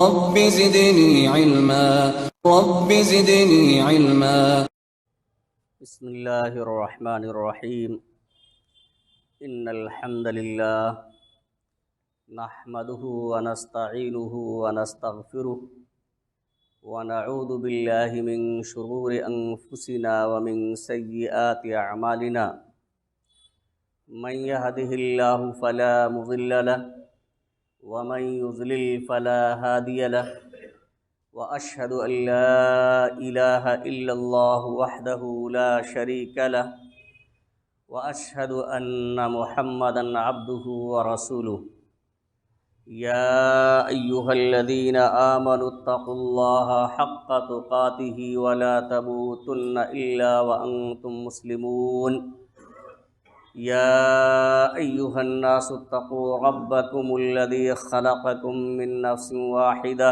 رب زدني علما رب زدني علما بسم اللہ الرحمن الرحیم ان الحمد للہ نحمده ونستعینه ونستغفره ونعوذ باللہ من شرور انفسنا ومن سیئات اعمالنا من يهده اللہ فلا مضل له ومن يضلل فلا هادی له وأشهد أن لا إله إلا الله وحده لا شريك له وأشهد أن محمدًا عبده ورسوله يا أيها الذين آمنوا اتقوا الله حق تقاته ولا تموتن إلا وأنتم مسلمون يا أيها الناس اتقوا ربكم الذي خلقكم من نفس واحدة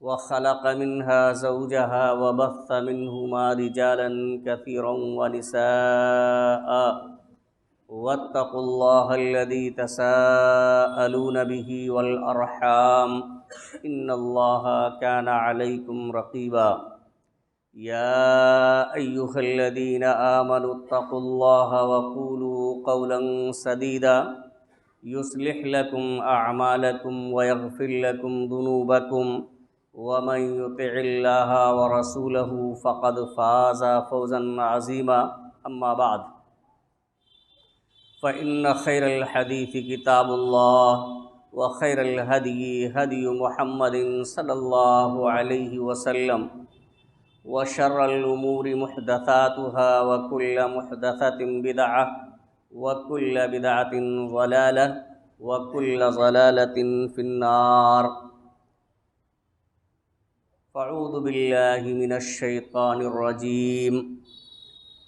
وخلق منها زوجها وبث منهما رجالا كثيرا ونساء واتقوا الله الذي تساءلون به والأرحام إن الله كان عليكم رقيبا يا أيها الذين آمنوا اتقوا الله وقولوا قولا سديدا يصلح لكم أعمالكم ويغفر لكم ذنوبكم ومن يطع الله ورسوله فقد فاز فوزا عظيما أما بعد فإن خير الحديث كتاب الله وخير الهدي هدي محمد صلى الله عليه وسلم وشر الأمور محدثاتها وكل محدثة بدعة وكل بدعة ضلالة وكل ضلالة في النار فاعوذ باللہ من الشیطان الرجیم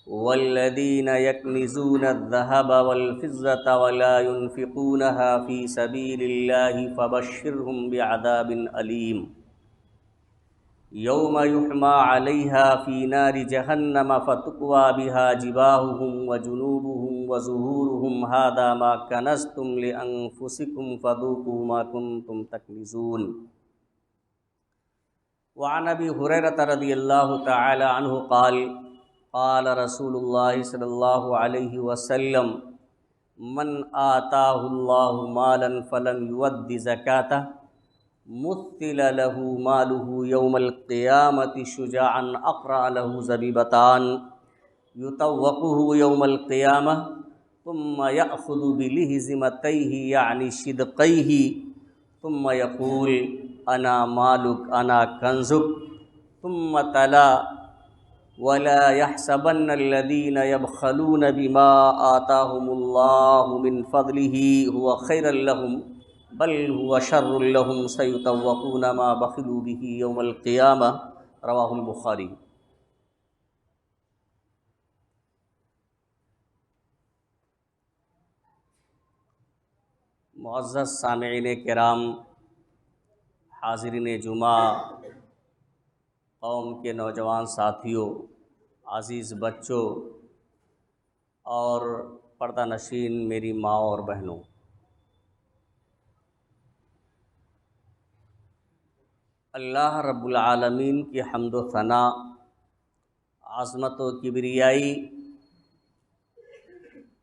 والذین یکنزون الذہب والفضة ولا ينفقونها في سبیل اللہ فبشرهم بعذاب علیم یوم یحمى علیہا فی نار جہنم فتکوى بها جباہهم وجنوبهم وظہورهم هذا ما کنزتم لأنفسکم فذوقوا ما کنتم تکنزون وعن ابی ہریرہ رضی اللہ تعالی عنہ قال قال رسول اللہ صلی اللہ علیہ وسلم من آتاہ اللہ مالا فلم یؤد زکاتہ مثل له ماله یوم القیامة شجاعا اقرع له زبیبتان یطوقه یوم القیامة ثم یأخذ بلہزمتیہ یعنی شدقیہ ثم یقول انا مالک انا کنزک ثم تلا ولا يحسبن الذين يبخلون بما آتاهم الله من فضله هو خيرا لهم بل هو شر لهم سيطوقون ما بخلوا به يوم القيامة رواه البخاری۔ معزز سامعین کرام، حاضرین جمعہ، قوم کے نوجوان ساتھیوں، عزیز بچوں اور پردہ نشین میری ماں اور بہنوں، اللہ رب العالمین کی حمد و ثنا، عظمت و کبریائی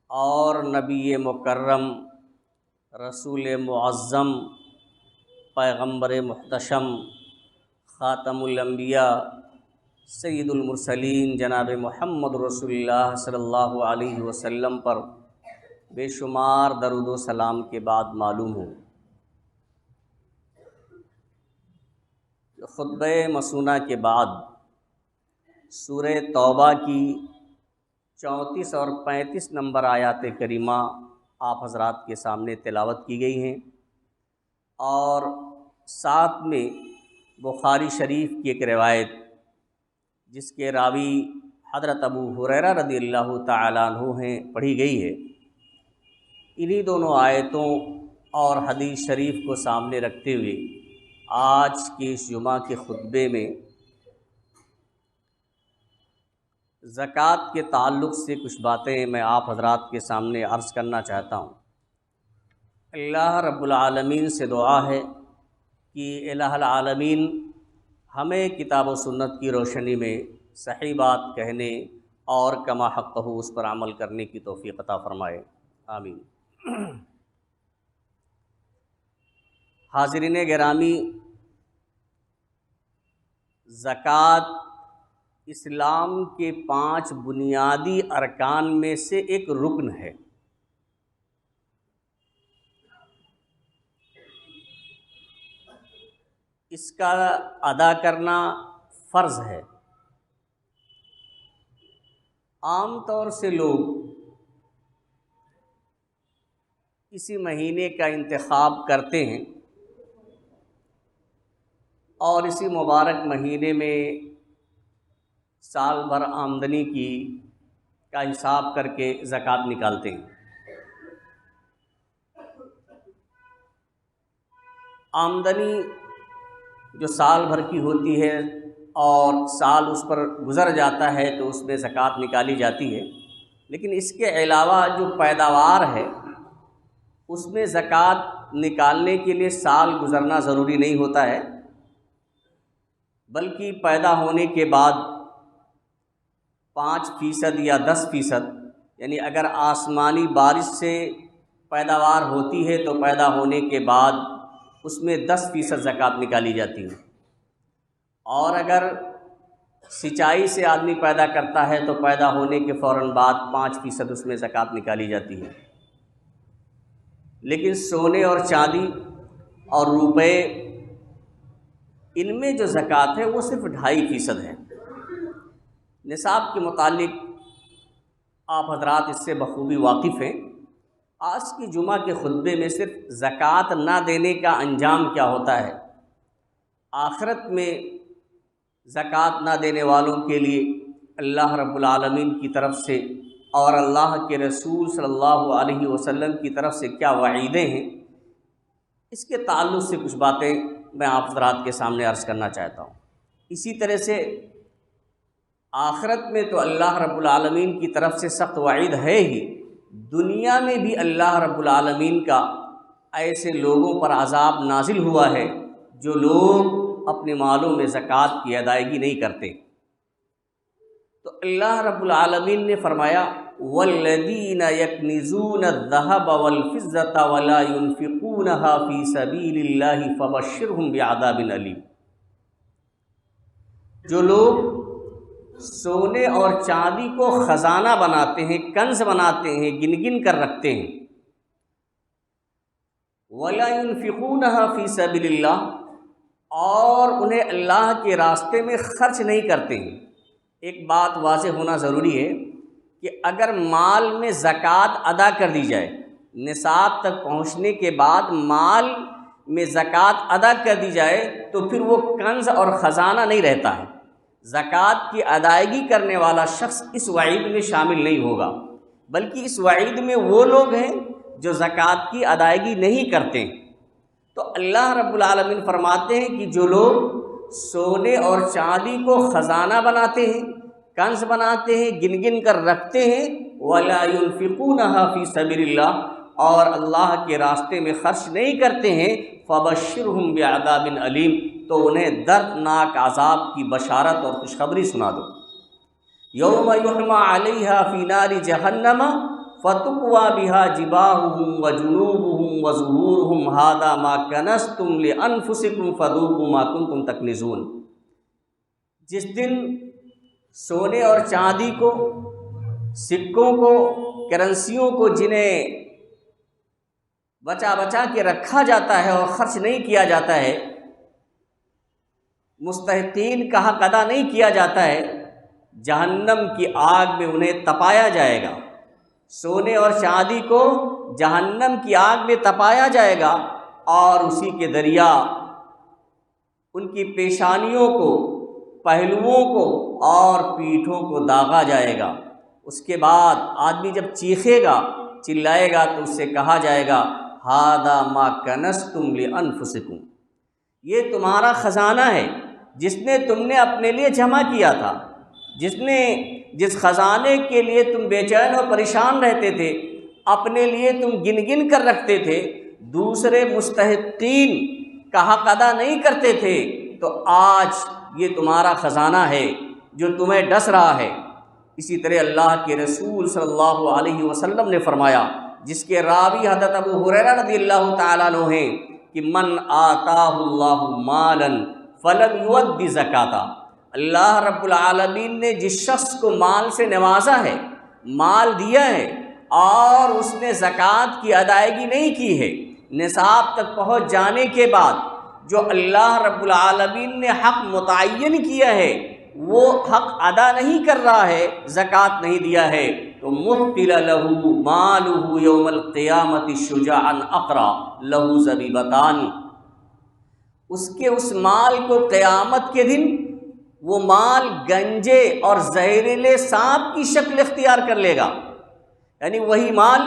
اور نبی مکرم، رسول معظم، پیغمبر محتشم، خاتم الانبیاء، سید المرسلین جناب محمد رسول اللہ صلی اللہ علیہ وسلم پر بے شمار درود و سلام کے بعد معلوم ہو کہ خطبہ مسونہ کے بعد سورہ توبہ کی 34 اور 35 نمبر آیات کریمہ آپ حضرات کے سامنے تلاوت کی گئی ہیں، اور ساتھ میں بخاری شریف کی ایک روایت جس کے راوی حضرت ابو ہریرہ رضی اللہ تعالیٰ عنہ ہیں پڑھی گئی ہے۔ انہی دونوں آیتوں اور حدیث شریف کو سامنے رکھتے ہوئے آج کے اس جمعہ کے خطبے میں زکوٰۃ کے تعلق سے کچھ باتیں میں آپ حضرات کے سامنے عرض کرنا چاہتا ہوں۔ اللہ رب العالمین سے دعا ہے کہ الہ العالمین ہمیں کتاب و سنت کی روشنی میں صحیح بات کہنے اور کما حقہ اس پر عمل کرنے کی توفیق عطا فرمائے، آمین۔ حاضرین گرامی، زکوٰۃ اسلام کے 5 بنیادی ارکان میں سے ایک رکن ہے۔ اس کا ادا کرنا فرض ہے۔ عام طور سے لوگ اسی مہینے کا انتخاب کرتے ہیں اور اسی مبارک مہینے میں سال بھر آمدنی کا حساب کر کے زکوٰۃ نکالتے ہیں۔ آمدنی جو سال بھر کی ہوتی ہے اور سال اس پر گزر جاتا ہے تو اس میں زکوٰۃ نکالی جاتی ہے، لیکن اس کے علاوہ جو پیداوار ہے اس میں زکوٰۃ نکالنے کے لیے سال گزرنا ضروری نہیں ہوتا ہے، بلکہ پیدا ہونے کے بعد 5% یا 10%، یعنی اگر آسمانی بارش سے پیداوار ہوتی ہے تو پیدا ہونے کے بعد اس میں 10% زکوٰۃ نکالی جاتی ہے، اور اگر سچائی سے آدمی پیدا کرتا ہے تو پیدا ہونے کے فوراً بعد 5% اس میں زکوٰۃ نکالی جاتی ہے۔ لیکن سونے اور چاندی اور روپے، ان میں جو زکوٰۃ ہے وہ صرف 2.5% ہے۔ نصاب کے متعلق آپ حضرات اس سے بخوبی واقف ہیں۔ آج کی جمعہ کے خطبے میں صرف زکوٰۃ نہ دینے کا انجام کیا ہوتا ہے، آخرت میں زکوٰۃ نہ دینے والوں کے لیے اللہ رب العالمین کی طرف سے اور اللہ کے رسول صلی اللہ علیہ وسلم کی طرف سے کیا وعیدیں ہیں، اس کے تعلق سے کچھ باتیں میں آپ حضرات کے سامنے عرض کرنا چاہتا ہوں۔ اسی طرح سے آخرت میں تو اللہ رب العالمین کی طرف سے سخت وعید ہے ہی، دنیا میں بھی اللہ رب العالمین کا ایسے لوگوں پر عذاب نازل ہوا ہے جو لوگ اپنے مالوں میں زکوٰۃ کی ادائیگی نہیں کرتے۔ تو اللہ رب العالمین نے فرمایا والذین یکنزون الذهب والفضة ولا ينفقونها في سبیل اللہ فبشرهم بعذاب علیم۔ جو لوگ سونے اور چاندی کو خزانہ بناتے ہیں، کنز بناتے ہیں، گن گن کر رکھتے ہیں، ولا ينفقونها في سبیل اللہ، اور انہیں اللہ کے راستے میں خرچ نہیں کرتے ہیں۔ ایک بات واضح ہونا ضروری ہے کہ اگر مال میں زکوٰۃ ادا کر دی جائے، نصاب تک پہنچنے کے بعد مال میں زکوٰۃ ادا کر دی جائے تو پھر وہ کنز اور خزانہ نہیں رہتا ہے۔ زکوٰۃ کی ادائیگی کرنے والا شخص اس وعید میں شامل نہیں ہوگا، بلکہ اس وعید میں وہ لوگ ہیں جو زکوٰۃ کی ادائیگی نہیں کرتے۔ تو اللہ رب العالمین فرماتے ہیں کہ جو لوگ سونے اور چاندی کو خزانہ بناتے ہیں، کنز بناتے ہیں، گن گن کر رکھتے ہیں، وَلَا يُنْفِقُونَهَا فِي سَبِيلِ اللَّهِ، اور اللہ کے راستے میں خرچ نہیں کرتے ہیں، فَبَشِّرْهُمْ بِعَذَابٍ علیم، تو انہیں دردناک عذاب کی بشارت اور خوشخبری سنا دو۔ یوم یحمى علیہا فی نار جہنم فتکوی بہا جباہہم وجنوبہم وظہورہم ھذا ما کنزتم لانفسکم فذوقوا ما کنتم تکنزون۔ جس دن سونے اور چاندی کو، سکوں کو، کرنسیوں کو جنہیں بچا بچا کے رکھا جاتا ہے اور خرچ نہیں کیا جاتا ہے، مستحقین کا حق ادا نہیں کیا جاتا ہے، جہنم کی آگ میں انہیں تپایا جائے گا۔ سونے اور چاندی کو جہنم کی آگ میں تپایا جائے گا اور اسی کے دریا ان کی پیشانیوں کو، پہلوؤں کو اور پیٹھوں کو داغا جائے گا۔ اس کے بعد آدمی جب چیخے گا، چلائے گا تو اس سے کہا جائے گا ھذا ما کنزتم لانفسکم، یہ تمہارا خزانہ ہے جس نے تم نے اپنے لیے جمع کیا تھا، جس خزانے کے لیے تم بے چین اور پریشان رہتے تھے، اپنے لیے تم گن گن کر رکھتے تھے، دوسرے مستحقین کا حق ادا نہیں کرتے تھے، تو آج یہ تمہارا خزانہ ہے جو تمہیں ڈس رہا ہے۔ اسی طرح اللہ کے رسول صلی اللہ علیہ وسلم نے فرمایا، جس کے راوی حضرت ابو ہریرہ رضی اللہ تعالیٰ عنہ ہیں، کہ من آتاہ اللہ مالا فلم یؤدی زکاتہ، اللہ رب العالمین نے جس شخص کو مال سے نوازا ہے، مال دیا ہے اور اس نے زکوٰۃ کی ادائیگی نہیں کی ہے، نصاب تک پہنچ جانے کے بعد جو اللہ رب العالمین نے حق متعین کیا ہے وہ حق ادا نہیں کر رہا ہے، زکوٰۃ نہیں دیا ہے، تو مُحْتِلَ لَهُ مَالُهُ يَوْمَ الْقِيَامَةِ شُجَاعًا أَقْرَى لَهُ زَبِيبَتَانِ، اس کے اس مال کو قیامت کے دن وہ مال گنجے اور زہریلے سانپ کی شکل اختیار کر لے گا۔ یعنی وہی مال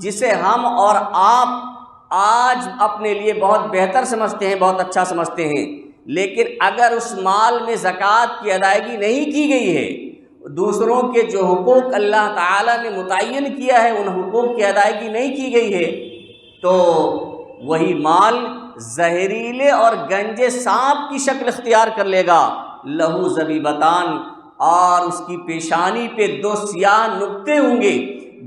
جسے ہم اور آپ آج اپنے لیے بہت بہتر سمجھتے ہیں، بہت اچھا سمجھتے ہیں، لیکن اگر اس مال میں زکوٰۃ کی ادائیگی نہیں کی گئی ہے، دوسروں کے جو حقوق اللہ تعالیٰ نے متعین کیا ہے ان حقوق کی ادائیگی نہیں کی گئی ہے، تو وہی مال زہریلے اور گنجے سانپ کی شکل اختیار کر لے گا، لہو زبیبتان، اور اس کی پیشانی پہ 2 سیاہ نقطے ہوں گے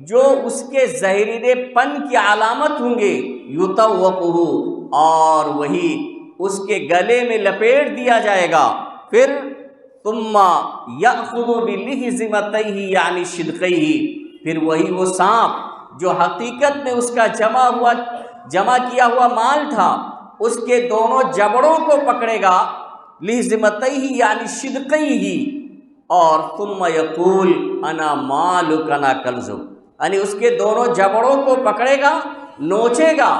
جو اس کے زہریلے پن کی علامت ہوں گے، یطوقہ، اور وہی اس کے گلے میں لپیٹ دیا جائے گا۔ پھر ثم یأخذ بلحظمتیہ یعنی شدقیہ، پھر وہی وہ سانپ جو حقیقت میں اس کا جمع کیا ہوا مال تھا، اس کے دونوں جبڑوں کو پکڑے گا، لحظمتیہ یعنی شدقیہ، اور ثم یقول انا مالک انا کنزک، یعنی اس کے دونوں جبڑوں کو پکڑے گا، نوچے گا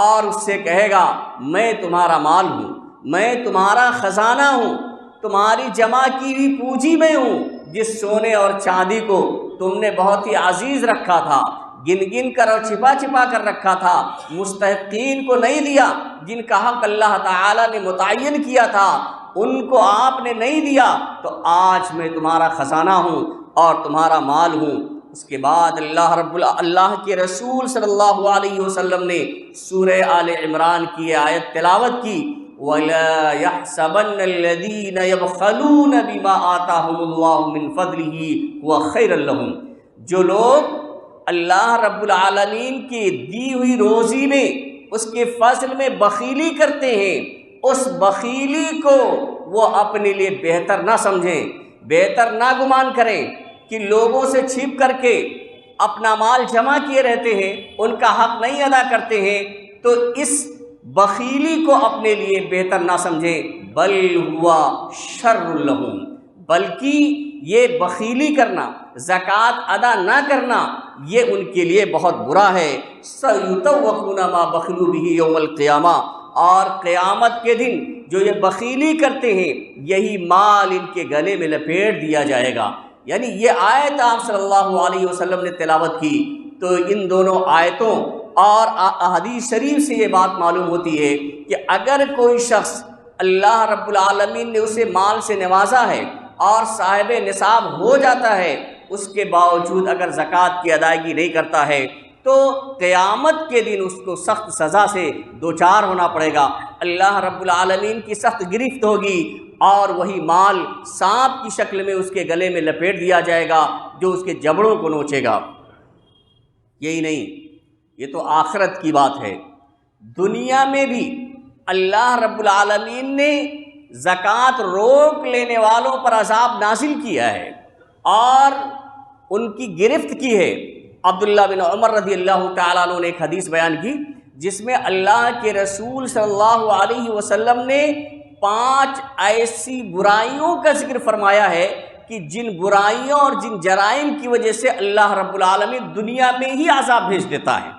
اور اس سے کہے گا میں تمہارا مال ہوں، میں تمہارا خزانہ ہوں، تمہاری جمع کی ہوئی پونجی میں ہوں، جس سونے اور چاندی کو تم نے بہت ہی عزیز رکھا تھا، گن گن کر اور چھپا چھپا کر رکھا تھا، مستحقین کو نہیں دیا، جن کا حق اللہ تعالیٰ نے متعین کیا تھا ان کو آپ نے نہیں دیا، تو آج میں تمہارا خزانہ ہوں اور تمہارا مال ہوں۔ اس کے بعد اللہ کے رسول صلی اللہ علیہ وسلم نے سورہ آل عمران کی آیت تلاوت کی، وَلَا يَحْسَبَنَّ الَّذِينَ يَبْخَلُونَ بِمَا آتَاهُمُ اللَّهُ مِنْ فَضْلِهِ هُوَ خَيْرًا لَهُمْ، جو لوگ اللہ رب العالمین کی دی ہوئی روزی میں، اس کے فضل میں بخیلی کرتے ہیں، اس بخیلی کو وہ اپنے لیے بہتر نہ سمجھیں، بہتر نہ گمان کریں کہ لوگوں سے چھپ کر کے اپنا مال جمع کیے رہتے ہیں، ان کا حق نہیں ادا کرتے ہیں، تو اس بخیلی کو اپنے لیے بہتر نہ سمجھیں، بل ہوا شر لہم، بلکہ یہ بخیلی کرنا، زکوٰۃ ادا نہ کرنا، یہ ان کے لیے بہت برا ہے۔ سَيُطَوَّقُونَ مَا بَخِلُوا بِهِ يَوْمَ الْقِيَامَةِ، اور قیامت کے دن جو یہ بخیلی کرتے ہیں یہی مال ان کے گلے میں لپیٹ دیا جائے گا۔ یعنی یہ آیت آپ صلی اللہ علیہ وسلم نے تلاوت کی، تو ان دونوں آیتوں اور احادیث شریف سے یہ بات معلوم ہوتی ہے کہ اگر کوئی شخص اللہ رب العالمین نے اسے مال سے نوازا ہے اور صاحب نصاب ہو جاتا ہے، اس کے باوجود اگر زکوٰۃ کی ادائیگی نہیں کرتا ہے تو قیامت کے دن اس کو سخت سزا سے دوچار ہونا پڑے گا، اللہ رب العالمین کی سخت گرفت ہوگی، اور وہی مال سانپ کی شکل میں اس کے گلے میں لپیٹ دیا جائے گا جو اس کے جبڑوں کو نوچے گا۔ یہی نہیں، یہ تو آخرت کی بات ہے، دنیا میں بھی اللہ رب العالمین نے زکوٰۃ روک لینے والوں پر عذاب نازل کیا ہے اور ان کی گرفت کی ہے۔ عبداللہ بن عمر رضی اللہ تعالیٰ عنہ نے ایک حدیث بیان کی جس میں اللہ کے رسول صلی اللہ علیہ وسلم نے 5 ایسی برائیوں کا ذکر فرمایا ہے کہ جن برائیوں اور جن جرائم کی وجہ سے اللہ رب العالمین دنیا میں ہی عذاب بھیج دیتا ہے۔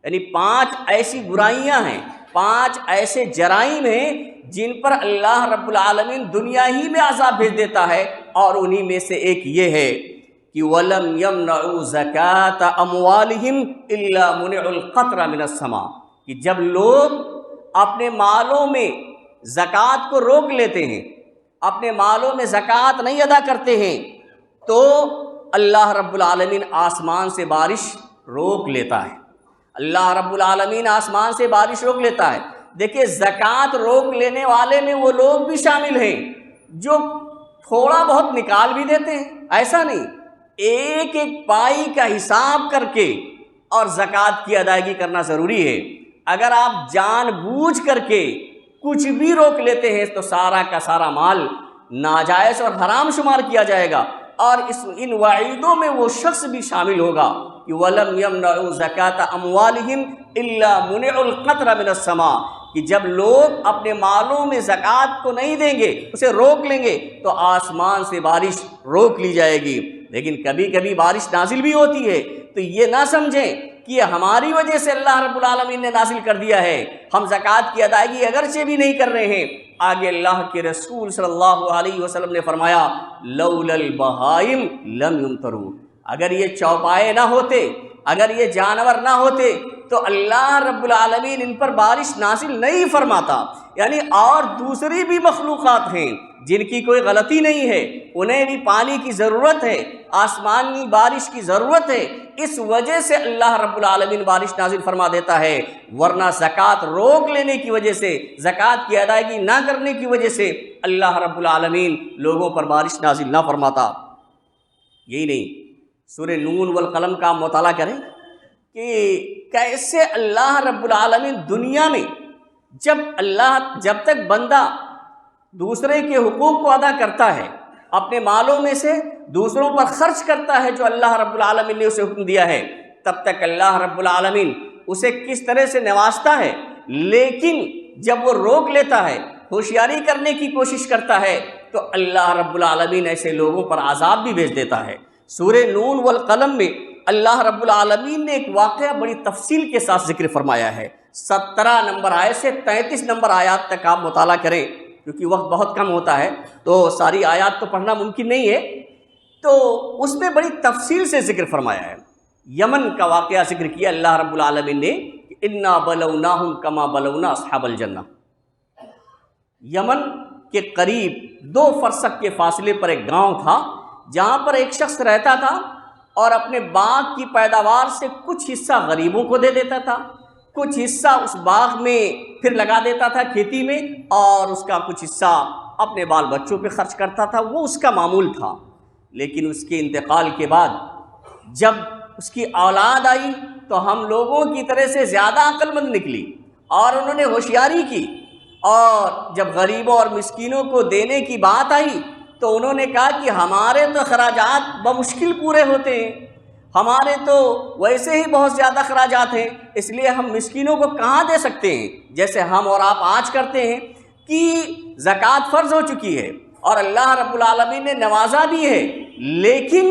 یعنی 5 ایسی برائیاں ہیں، 5 ایسے جرائم ہیں جن پر اللہ رب العالمین دنیا ہی میں عذاب بھیج دیتا ہے، اور انہی میں سے ایک یہ ہے کہ وَلَمْ يَمْنَعُوا زَكَاةَ أَمْوَالِهِمْ إِلَّا مُنِعُوا الْقَطْرَ مِنَ السَّمَاءِ، کہ جب لوگ اپنے مالوں میں زکوٰۃ کو روک لیتے ہیں، اپنے مالوں میں زکوٰۃ نہیں ادا کرتے ہیں، تو اللہ رب العالمین آسمان سے بارش روک لیتا ہے، اللہ رب العالمین آسمان سے بارش روک لیتا ہے۔ دیکھیے زکوٰۃ روک لینے والے میں وہ لوگ بھی شامل ہیں جو تھوڑا بہت نکال بھی دیتے ہیں، ایسا نہیں، ایک ایک پائی کا حساب کر کے اور زکوٰۃ کی ادائیگی کرنا ضروری ہے۔ اگر آپ جان بوجھ کر کے کچھ بھی روک لیتے ہیں تو سارا کا سارا مال ناجائز اور حرام شمار کیا جائے گا، اور ان وعیدوں میں وہ شخص بھی شامل ہوگا کہ وَلَمْ يَمْنَعُوا زَكَاةَ أَمْوَالِهِمْ إِلَّا مُنِعُوا الْقَطْرَ مِنَ السَّمَاءِ، کہ جب لوگ اپنے مالوں میں زکوٰۃ کو نہیں دیں گے، اسے روک لیں گے تو آسمان سے بارش روک لی جائے گی۔ لیکن کبھی کبھی بارش نازل بھی ہوتی ہے، تو یہ نہ سمجھیں کہ یہ ہماری وجہ سے اللہ رب العالمین نے نازل کر دیا ہے، ہم زکوٰۃ کی ادائیگی اگرچہ بھی نہیں کر رہے ہیں۔ آگے اللہ کے رسول صلی اللہ علیہ وسلم نے فرمایا لولا البہائم لم یمطروا، اگر یہ چوپائے نہ ہوتے، اگر یہ جانور نہ ہوتے تو اللہ رب العالمین ان پر بارش نازل نہیں فرماتا۔ یعنی اور دوسری بھی مخلوقات ہیں جن کی کوئی غلطی نہیں ہے، انہیں بھی پانی کی ضرورت ہے، آسمانی بارش کی ضرورت ہے، اس وجہ سے اللہ رب العالمین بارش نازل فرما دیتا ہے، ورنہ زکوٰۃ روک لینے کی وجہ سے، زکوٰۃ کی ادائیگی نہ کرنے کی وجہ سے اللہ رب العالمین لوگوں پر بارش نازل نہ فرماتا۔ یہی نہیں، سورہ نون والقلم کا مطالعہ کریں کہ کیسے اللہ رب العالمین دنیا میں جب تک بندہ دوسرے کے حقوق کو ادا کرتا ہے، اپنے مالوں میں سے دوسروں پر خرچ کرتا ہے جو اللہ رب العالمین نے اسے حکم دیا ہے، تب تک اللہ رب العالمین اسے کس طرح سے نوازتا ہے۔ لیکن جب وہ روک لیتا ہے، ہوشیاری کرنے کی کوشش کرتا ہے، تو اللہ رب العالمین ایسے لوگوں پر عذاب بھی بھیج دیتا ہے۔ سورہ نون والقلم میں اللہ رب العالمین نے ایک واقعہ بڑی تفصیل کے ساتھ ذکر فرمایا ہے۔ 17 نمبر آیت سے 33 نمبر آیات تک آپ مطالعہ کریں، کیونکہ وقت بہت کم ہوتا ہے تو ساری آیات تو پڑھنا ممکن نہیں ہے، تو اس میں بڑی تفصیل سے ذکر فرمایا ہے۔ یمن کا واقعہ ذکر کیا اللہ رب العالمین نے کہ انا بلوناہم کما بلونا اصحاب الجنہ۔ یمن کے قریب 2 فرسخ کے فاصلے پر ایک گاؤں تھا جہاں پر ایک شخص رہتا تھا اور اپنے باغ کی پیداوار سے کچھ حصہ غریبوں کو دے دیتا تھا، کچھ حصہ اس باغ میں پھر لگا دیتا تھا کھیتی میں، اور اس کا کچھ حصہ اپنے بال بچوں پہ خرچ کرتا تھا، وہ اس کا معمول تھا۔ لیکن اس کے انتقال کے بعد جب اس کی اولاد آئی تو ہم لوگوں کی طرح سے زیادہ عقل مند نکلی اور انہوں نے ہوشیاری کی، اور جب غریبوں اور مسکینوں کو دینے کی بات آئی تو انہوں نے کہا کہ ہمارے تو اخراجات بمشکل پورے ہوتے ہیں، ہمارے تو ویسے ہی بہت زیادہ اخراجات ہیں، اس لیے ہم مسکینوں کو کہاں دے سکتے ہیں جیسے ہم اور آپ آج کرتے ہیں کہ زکوٰۃ فرض ہو چکی ہے اور اللہ رب العالمین نے نوازا بھی ہے، لیکن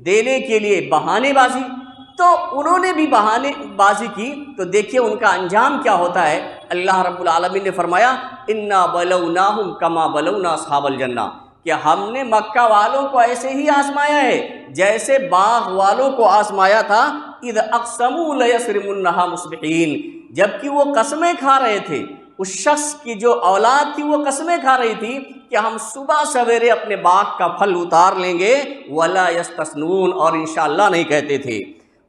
دینے کے لیے بہانے بازی، تو انہوں نے بھی بہانے بازی کی، تو دیکھیے ان کا انجام کیا ہوتا ہے۔ اللہ رب العالمین نے فرمایا انا بلوناہم کما بلونا اصحاب الجنہ، کہ ہم نے مکہ والوں کو ایسے ہی آزمایا ہے جیسے باغ والوں کو آزمایا تھا، اذ اقسموا لیصرمنھا مصبحین، جبکہ وہ قسمیں کھا رہے تھے، اس شخص کی جو اولاد تھی وہ قسمیں کھا رہی تھی کہ ہم صبح سویرے اپنے باغ کا پھل اتار لیں گے، ولا یستثنون، اور انشاءاللہ نہیں کہتے تھے۔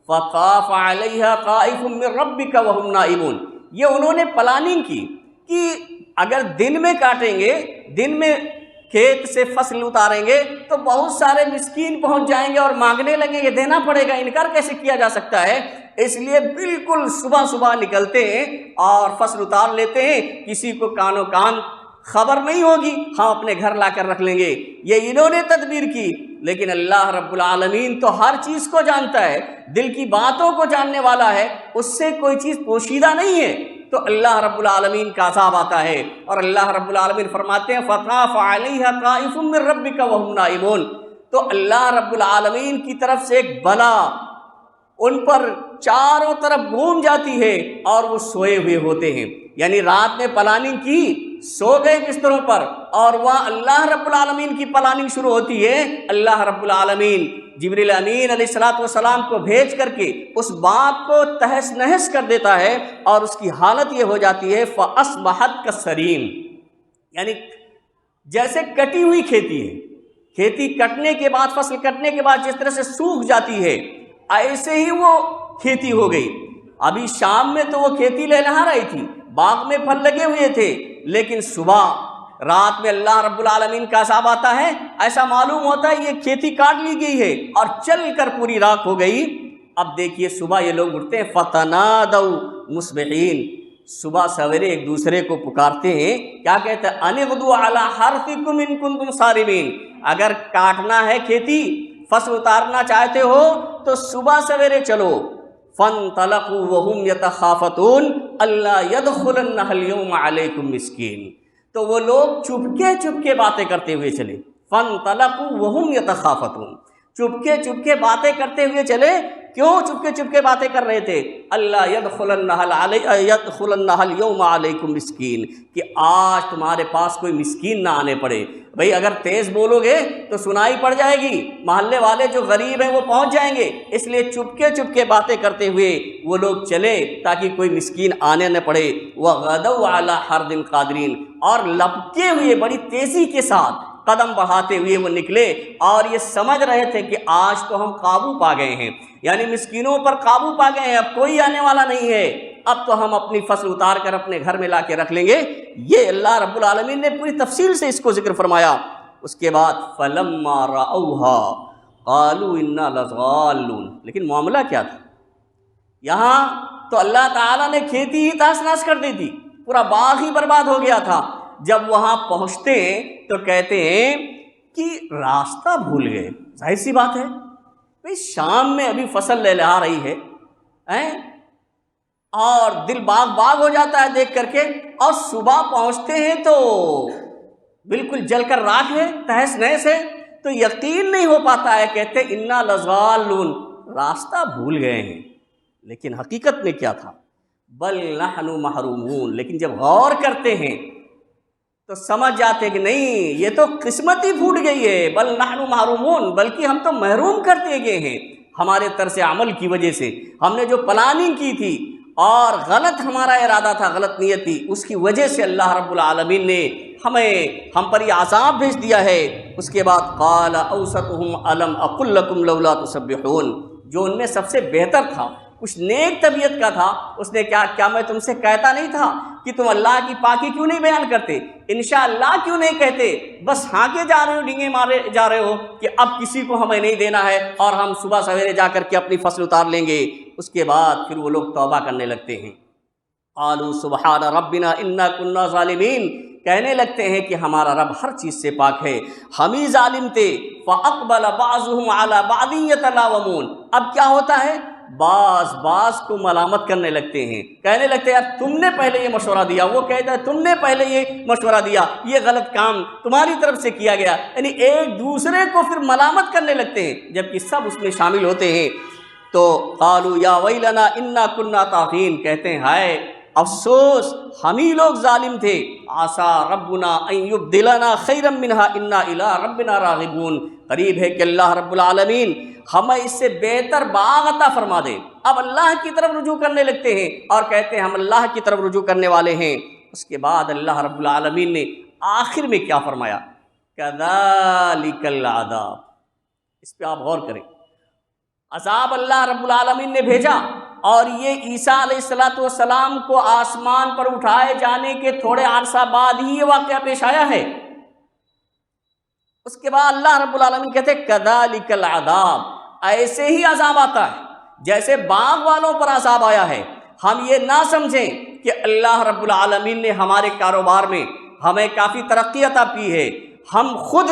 فطاف علیہا طائف من ربک وہم نائمون، یہ انہوں نے پلاننگ کی کہ اگر دن میں کاٹیں گے، دن میں کھیت سے فصل اتاریں گے تو بہت سارے مسکین پہنچ جائیں گے اور مانگنے لگیں گے، دینا پڑے گا، انکار کیسے کیا جا سکتا ہے، اس لیے بالکل صبح صبح نکلتے ہیں اور فصل اتار لیتے ہیں، کسی کو کانوں کان خبر نہیں ہوگی، ہم اپنے گھر لا کر رکھ لیں گے، یہ انہوں نے تدبیر کی۔ لیکن اللہ رب العالمین تو ہر چیز کو جانتا ہے، دل کی باتوں کو جاننے والا ہے، اس سے کوئی چیز پوشیدہ نہیں ہے، تو اللہ رب العالمین کا عذاب آتا ہے، اور اللہ رب العالمین فرماتے ہیں فطاف علیہا طائف من ربک وہم نائمون، تو اللہ رب العالمین کی طرف سے ایک بلا ان پر چاروں طرف گھوم جاتی ہے اور وہ سوئے ہوئے ہوتے ہیں، یعنی رات میں پلاننگ کی، سو گئے بستروں پر، اور وہاں اللہ رب العالمین کی پلاننگ شروع ہوتی ہے۔ اللہ رب العالمین جبریل امین علیہ السلام کو بھیج کر کے اس باغ کو تہس نہس کر دیتا ہے، اور اس کی حالت یہ ہو جاتی ہے فَأَصْبَحَتْ كَالصَّرِيمِ، یعنی جیسے کٹی ہوئی کھیتی ہے، کھیتی کٹنے کے بعد، فصل کٹنے کے بعد جس طرح سے سوکھ جاتی ہے، ایسے ہی وہ کھیتی ہو گئی۔ ابھی شام میں تو وہ کھیتی لہلہا رہی تھی، باغ میں پھل لگے ہوئے تھے، لیکن صبح رات میں اللہ رب العالمین کا عذاب آتا ہے، ایسا معلوم ہوتا ہے یہ کھیتی کاٹ لی گئی ہے اور چل کر پوری راکھ ہو گئی۔ اب دیکھیے صبح یہ لوگ اٹھتے ہیں، فَتَنَادَوْا مُصْبِحِينَ، صبح سویرے ایک دوسرے کو پکارتے ہیں، کیا کہتے ہیں؟ أَنِ اغْدُوا عَلَىٰ حَرْثِكُمْ إِن كُنتُمْ صَارِمِينَ، اگر کاٹنا ہے کھیتی، فصل اتارنا چاہتے ہو تو صبح سویرے چلو۔ فَانْطَلَقُوا وَهُمْ يَتَخَافَتُونَ أَلَّا يَدْخُلَنَّهَا الْيَوْمَ عَلَيْكُمْ مِسْكِينٌ، تو وہ لوگ چپکے باتیں کرتے ہوئے چلے۔ فَانْطَلَقُوا وَهُمْ يَتَخَافَتُونَ، چپکے باتیں کرتے ہوئے چلے۔ کیوں چپکے باتیں کر رہے تھے؟ اللہ يدخلنها اليوم علیکم مسکین، کہ آج تمہارے پاس کوئی مسکین نہ آنے پڑے۔ بھئی اگر تیز بولو گے تو سنائی پڑ جائے گی، محلے والے جو غریب ہیں وہ پہنچ جائیں گے، اس لیے چپکے باتیں کرتے ہوئے وہ لوگ چلے تاکہ کوئی مسکین آنے نہ پڑے۔ وغدوا علی حرد قادرین، اور لپکے ہوئے بڑی تیزی کے ساتھ قدم بڑھاتے ہوئے وہ نکلے، اور یہ سمجھ رہے تھے کہ آج تو ہم قابو پا گئے ہیں، یعنی مسکینوں پر قابو پا گئے ہیں، اب کوئی آنے والا نہیں ہے، اب تو ہم اپنی فصل اتار کر اپنے گھر میں لا کے رکھ لیں گے۔ یہ اللہ رب العالمین نے پوری تفصیل سے اس کو ذکر فرمایا۔ اس کے بعد فَلَمَّا رَأَوْهَا قَالُوا إِنَّا لَضَالُّونَ، لیکن معاملہ کیا تھا؟ یہاں تو اللہ تعالیٰ نے کھیتی ہی تہس نہس کر دی تھی، پورا باغ ہی برباد ہو گیا تھا۔ جب وہاں پہنچتے ہیں تو کہتے ہیں کہ راستہ بھول گئے۔ ظاہر سی بات ہے، بھئی شام میں ابھی فصل لہلہا رہی ہے اور دل باغ ہو جاتا ہے دیکھ کر کے، اور صبح پہنچتے ہیں تو بالکل جل کر راکھ ہے، تہس نہس ہے، تو یقین نہیں ہو پاتا ہے۔ کہتے انا لضالون، راستہ بھول گئے ہیں، لیکن حقیقت میں کیا تھا؟ بل نحن محرومون، لیکن جب غور کرتے ہیں تو سمجھ جاتے کہ نہیں، یہ تو قسمت ہی پھوٹ گئی ہے۔ بل نحن محرومون، بلکہ ہم تو محروم کر دیے گئے ہیں ہمارے طرز عمل کی وجہ سے۔ ہم نے جو پلاننگ کی تھی اور غلط ہمارا ارادہ تھا، غلط نیت تھی، اس کی وجہ سے اللہ رب العالمین نے ہم پر یہ عذاب بھیج دیا ہے۔ اس کے بعد قال اوسطهم الم اقل لكم لولا تسبحون، جو ان میں سب سے بہتر تھا، کچھ نیک طبیعت کا تھا، اس نے کیا میں تم سے کہتا نہیں تھا کہ تم اللہ کی پاکی کیوں نہیں بیان کرتے، انشاءاللہ کیوں نہیں کہتے؟ بس ہانکے جا رہے ہو، ڈینگے مارے جا رہے ہو کہ اب کسی کو ہمیں نہیں دینا ہے اور ہم صبح سویرے جا کر کے اپنی فصل اتار لیں گے۔ اس کے بعد پھر وہ لوگ توبہ کرنے لگتے ہیں۔ قالوا سبحان ربنا انا كنا ظالمین، کہنے لگتے ہیں کہ ہمارا رب ہر چیز سے پاک ہے، ہم ہی ظالم تھے۔ فاقبل بعضهم على بعض يتلاومون، اب کیا ہوتا ہے؟ بعض کو ملامت کرنے لگتے ہیں، کہنے لگتے ہیں یار تم نے پہلے یہ مشورہ دیا، وہ کہتا ہے تم نے پہلے یہ مشورہ دیا، یہ غلط کام تمہاری طرف سے کیا گیا، یعنی ایک دوسرے کو پھر ملامت کرنے لگتے ہیں، جبکہ سب اس میں شامل ہوتے ہیں۔ تو قالوا یا ویلنا انا کنا طاغین، کہتے ہیں ہائے افسوس، ہم ہی لوگ ظالم تھے۔ عسى ربنا ان يبدلنا خيرا منها انا الى ربنا راغبون، قریب ہے کہ اللہ رب العالمین ہمیں اس سے بہتر باغ عطا فرما دے۔ اب اللہ کی طرف رجوع کرنے لگتے ہیں اور کہتے ہیں ہم اللہ کی طرف رجوع کرنے والے ہیں۔ اس کے بعد اللہ رب العالمین نے آخر میں کیا فرمایا؟ كذلك العذاب، اس پہ آپ غور کریں، عذاب اللہ رب العالمین نے بھیجا، اور یہ عیسیٰ علیہ السلام کو آسمان پر اٹھائے جانے کے تھوڑے عرصہ بعد ہی یہ واقعہ پیش آیا ہے۔ اس کے بعد اللہ رب العالمین کہتے ہیں کذالک العذاب، ایسے ہی عذاب آتا ہے جیسے باغ والوں پر عذاب آیا ہے۔ ہم یہ نہ سمجھیں کہ اللہ رب العالمین نے ہمارے کاروبار میں ہمیں کافی ترقی عطا کی ہے، ہم خود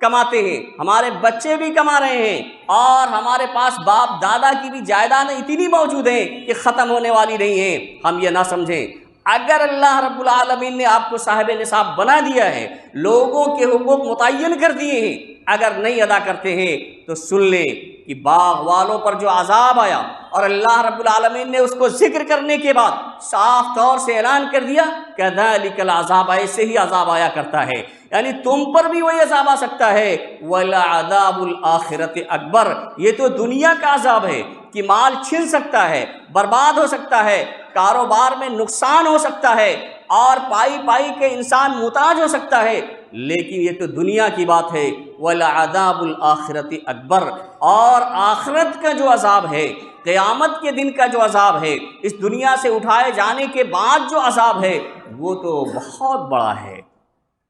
کماتے ہیں، ہمارے بچے بھی کما رہے ہیں، اور ہمارے پاس باپ دادا کی بھی جائیدادیں اتنی موجود ہیں کہ ختم ہونے والی نہیں ہیں۔ ہم یہ نہ سمجھیں، اگر اللہ رب العالمین نے آپ کو صاحب نصاب بنا دیا ہے، لوگوں کے حقوق متعین کر دیے ہیں، اگر نہیں ادا کرتے ہیں تو سن لیں کہ باغ والوں پر جو عذاب آیا، اور اللہ رب العالمین نے اس کو ذکر کرنے کے بعد صاف طور سے اعلان کر دیا کذالک العذاب، ایسے ہی عذاب آیا کرتا ہے، یعنی تم پر بھی وہی عذاب آ سکتا ہے۔ وَلَعَذَابُ الْآخِرَةِ اکبر، یہ تو دنیا کا عذاب ہے کہ مال چھن سکتا ہے، برباد ہو سکتا ہے، کاروبار میں نقصان ہو سکتا ہے، اور پائی کے انسان محتاج ہو سکتا ہے، لیکن یہ تو دنیا کی بات ہے۔ وَلَعَذَابُ الْآخِرَةِ اکبر، اور آخرت کا جو عذاب ہے، قیامت کے دن کا جو عذاب ہے، اس دنیا سے اٹھائے جانے کے بعد جو عذاب ہے، وہ تو بہت بڑا ہے۔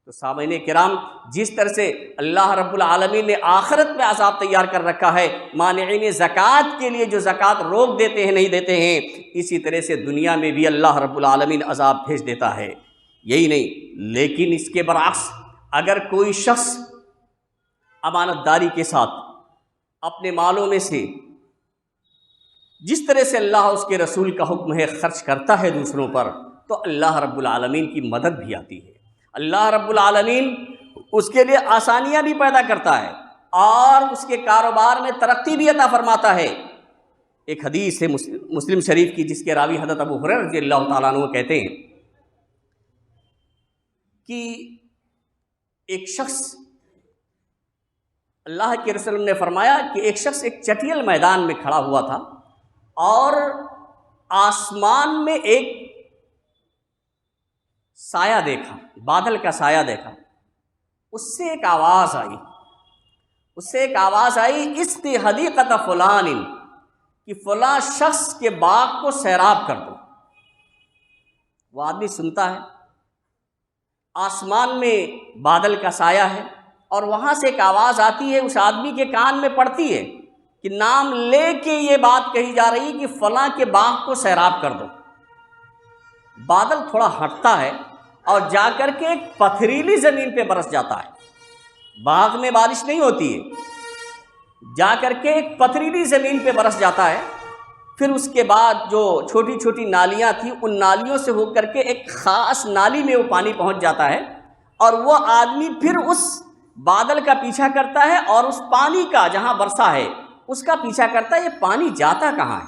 تو سامعین کرام، جس طرح سے اللہ رب العالمین نے آخرت میں عذاب تیار کر رکھا ہے مانعین زکوٰۃ کے لیے، جو زکوٰۃ روک دیتے ہیں، نہیں دیتے ہیں، اسی طرح سے دنیا میں بھی اللہ رب العالمین عذاب بھیج دیتا ہے۔ یہی نہیں، لیکن اس کے برعکس اگر کوئی شخص امانت داری کے ساتھ اپنے مالوں میں سے جس طرح سے اللہ اس کے رسول کا حکم ہے خرچ کرتا ہے دوسروں پر، تو اللہ رب العالمین کی مدد بھی آتی ہے۔ اللہ رب العالمین اس کے لیے آسانیاں بھی پیدا کرتا ہے اور اس کے کاروبار میں ترقی بھی عطا فرماتا ہے۔ ایک حدیث ہے مسلم شریف کی، جس کے راوی حضرت ابو ہریرہ رضی اللہ تعالیٰ عنہ کہتے ہیں کہ ایک شخص، اللہ کے رسول نے فرمایا کہ ایک شخص ایک چٹیل میدان میں کھڑا ہوا تھا اور آسمان میں ایک سایہ دیکھا، بادل کا سایہ دیکھا۔ اس سے ایک آواز آئی، اسقی حدیقۃ فلان، کہ فلاں شخص کے باغ کو سیراب کر دو۔ وہ آدمی سنتا ہے، آسمان میں بادل کا سایہ ہے اور وہاں سے ایک آواز آتی ہے، اس آدمی کے کان میں پڑتی ہے کہ نام لے کے یہ بات کہی جا رہی کہ فلاں کے باغ کو سیراب کر دو۔ بادل تھوڑا ہٹتا ہے اور جا کر کے ایک پتھریلی زمین پہ برس جاتا ہے۔ باغ میں بارش نہیں ہوتی ہے، جا کر کے ایک پتھریلی زمین پہ برس جاتا ہے۔ پھر اس کے بعد جو چھوٹی چھوٹی نالیاں تھیں، ان نالیوں سے ہو کر کے ایک خاص نالی میں وہ پانی پہنچ جاتا ہے، اور وہ آدمی پھر اس بادل کا پیچھا کرتا ہے اور اس پانی کا، جہاں برسا ہے اس کا پیچھا کرتا ہے۔ یہ پانی جاتا کہاں ہے؟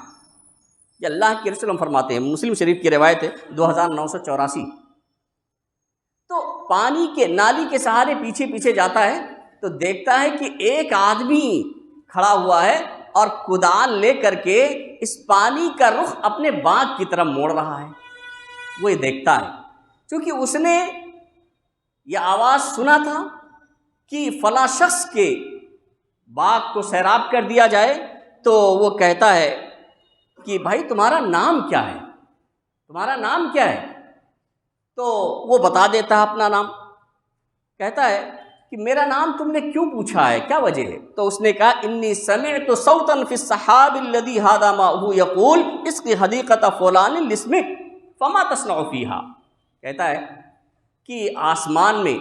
یہ اللہ کے رسول فرماتے ہیں، مسلم شریف کی روایت ہے 2984۔ تو پانی کے نالی کے سہارے پیچھے پیچھے جاتا ہے تو دیکھتا ہے کہ ایک آدمی کھڑا ہوا ہے اور کدال لے کر کے اس پانی کا رخ اپنے باغ کی طرف موڑ رہا ہے۔ وہ یہ دیکھتا ہے، چونکہ اس نے یہ آواز سنا تھا کہ فلاں شخص کے باغ کو سیراب کر دیا جائے، تو وہ کہتا ہے کہ بھائی تمہارا نام کیا ہے؟ تمہارا نام کیا ہے؟ تو وہ بتا دیتا ہے اپنا نام۔ کہتا ہے کہ میرا نام تم نے کیوں پوچھا ہے، کیا وجہ ہے؟ تو اس نے کہا انی سمعت صوتا فی السحاب الذی ھذا ماؤہ یقول اسقی حدیقۃ فلان لاسمک فما تصنع فیہا۔ کہتا ہے کہ آسمان میں،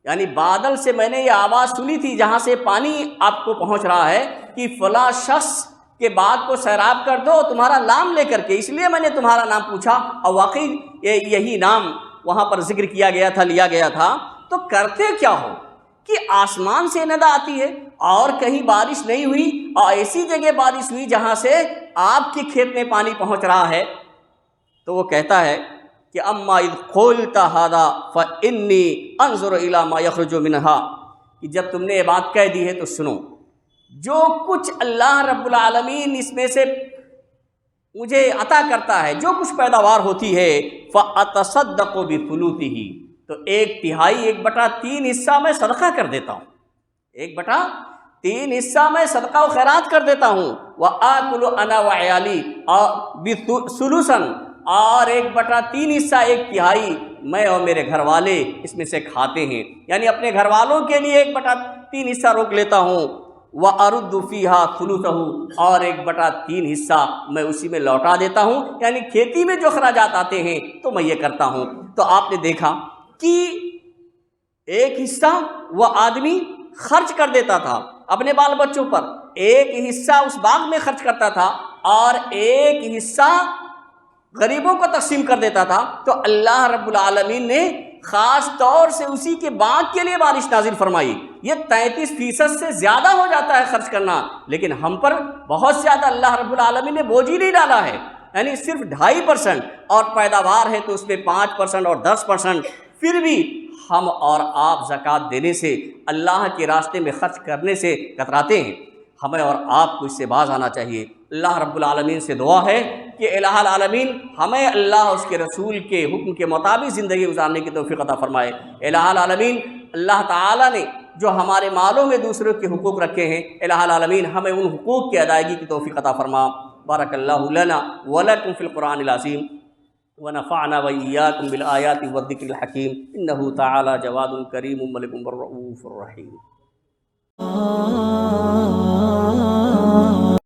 یعنی بادل سے میں نے یہ آواز سنی تھی جہاں سے پانی آپ کو پہنچ رہا ہے کہ فلاں شخص کے باغ کو سیراب کر دو تمہارا نام لے کر کے، اس لیے میں نے تمہارا نام پوچھا، اور واقعی یہی نام وہاں پر ذکر کیا گیا تھا، لیا گیا تھا۔ تو کرتے کیا ہو کہ آسمان سے ندا آتی ہے اور کہیں بارش نہیں ہوئی، اور ایسی جگہ بارش ہوئی جہاں سے آپ کے کھیت میں پانی پہنچ رہا ہے۔ تو وہ کہتا ہے کہ اما اذ قلت ھذا فانی انظر الی ما یخرج منھا، کہ جب تم نے یہ بات کہہ دی ہے تو سنو، جو کچھ اللہ رب العالمین اس میں سے مجھے عطا کرتا ہے، جو کچھ پیداوار ہوتی ہے، فاتصدق بثلثہ، تو 1/3 1/3 حصہ میں صدقہ کر دیتا ہوں، 1/3 حصہ میں صدقہ و خیرات کر دیتا ہوں، وآکل انا وعیالی ثلثا، اور 1/3 حصہ 1/3 میں اور میرے گھر والے اس میں سے کھاتے ہیں، یعنی اپنے گھر والوں کے لیے 1/3 حصہ روک لیتا ہوں، وَأَرُدُّ فِيهَا ثُلُثَهُ، اور 1/3 حصہ میں اسی میں لوٹا دیتا ہوں، یعنی کھیتی میں جو اخراجات آتے ہیں تو میں یہ کرتا ہوں۔ تو آپ نے دیکھا کہ ایک حصہ وہ آدمی خرچ کر دیتا تھا اپنے بال بچوں پر، ایک حصہ اس باغ میں خرچ کرتا تھا، اور ایک حصہ غریبوں کو تقسیم کر دیتا تھا۔ تو اللہ رب العالمین نے خاص طور سے اسی کے باغ کے لیے بارش نازل فرمائی۔ یہ 33% سے زیادہ ہو جاتا ہے خرچ کرنا، لیکن ہم پر بہت زیادہ اللہ رب العالمین نے بوجھ ہی نہیں ڈالا ہے، یعنی صرف 2.5%، اور پیداوار ہے تو اس میں 5% اور 10%، پھر بھی ہم اور آپ زکوٰۃ دینے سے، اللہ کے راستے میں خرچ کرنے سے کتراتے ہیں۔ ہمیں اور آپ کو اس سے باز آنا چاہیے۔ اللہ رب العالمین سے دعا ہے کہ الہ العالمین ہمیں اللہ اس کے رسول کے حکم کے مطابق زندگی گزارنے کی توفیق عطا فرمائے۔ الہ العالمین اللہ تعالیٰ نے جو ہمارے مالوں میں دوسروں کے حقوق رکھے ہیں، الہ العالمین ہمیں ان حقوق کی ادائیگی کی توفیق عطا فرما۔ بارک اللہ لنا ولکم فی القرآن العظیم ونفعنا وإياكم بالآيات والذكر الحكيم إنه تعالى جواد كريم ملك رؤوف رحيم.